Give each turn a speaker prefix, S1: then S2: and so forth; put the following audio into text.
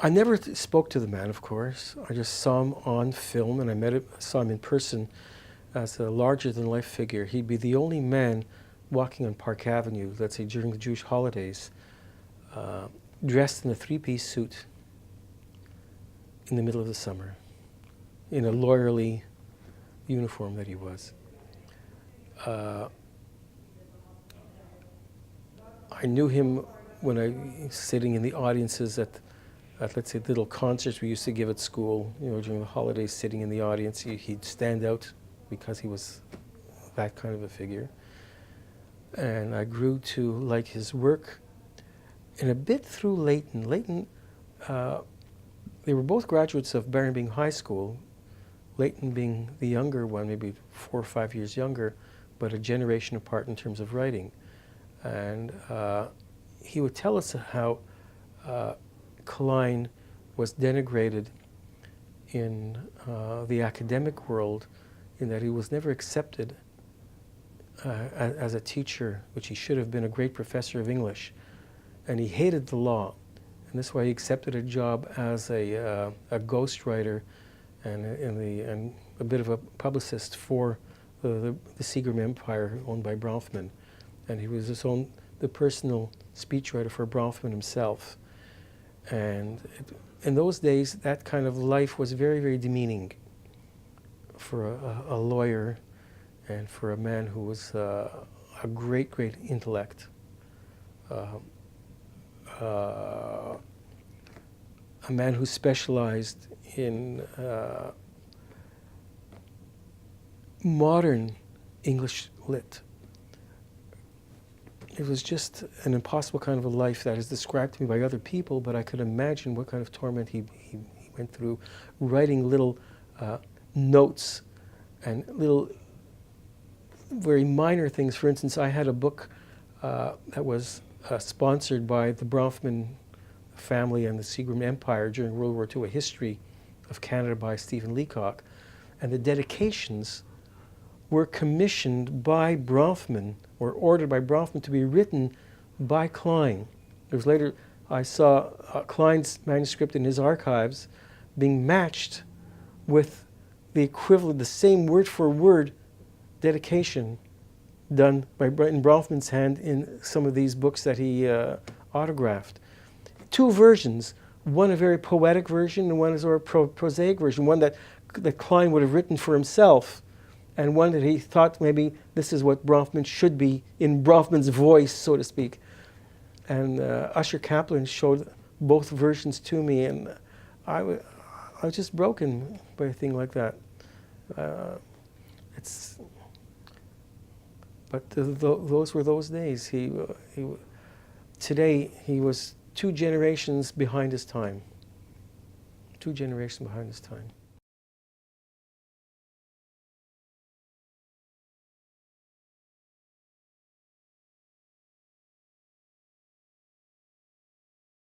S1: I never spoke to the man, of course. I just saw him on film, and saw him in person as a larger-than-life figure. He'd be the only man walking on Park Avenue, let's say during the Jewish holidays, dressed in a three-piece suit in the middle of the summer, in a lawyerly uniform that he was. I knew him when I was sitting in the audiences at let's say little concerts we used to give at school, during the holidays, sitting in the audience. He'd stand out because he was that kind of a figure. And I grew to like his work, and a bit through Leighton. Leighton, they were both graduates of Barrenbing High School, Leighton being the younger one, maybe 4 or 5 years younger, but a generation apart in terms of writing. And he would tell us how Klein was denigrated in the academic world, in that he was never accepted as a teacher, which he should have been, a great professor of English. And he hated the law. And that's why he accepted a job as a ghostwriter and a bit of a publicist for the Seagram Empire, owned by Bronfman. And he was the personal speechwriter for Bronfman himself. And in those days, that kind of life was very, very demeaning for a lawyer and for a man who was a great, great intellect. A man who specialized in modern English lit. It was just an impossible kind of a life that is described to me by other people, but I could imagine what kind of torment he went through, writing little notes and little very minor things. For instance, I had a book that was sponsored by the Bronfman family and the Seagram Empire during World War II, a history of Canada by Stephen Leacock, and the dedications were commissioned by Bronfman, or ordered by Bronfman to be written by Klein. It was later I saw Klein's manuscript in his archives being matched with the equivalent, the same word-for-word dedication done in Bronfman's hand in some of these books that he autographed. Two versions, one a very poetic version and one a sort of prosaic version, one that Klein would have written for himself, and one that he thought maybe this is what Bronfman should be, in Bronfman's voice, so to speak. And Usher Kaplan showed both versions to me, and I was just broken by a thing like that. But those were those days. Today, he was 2 generations behind his time. 2 generations behind his time.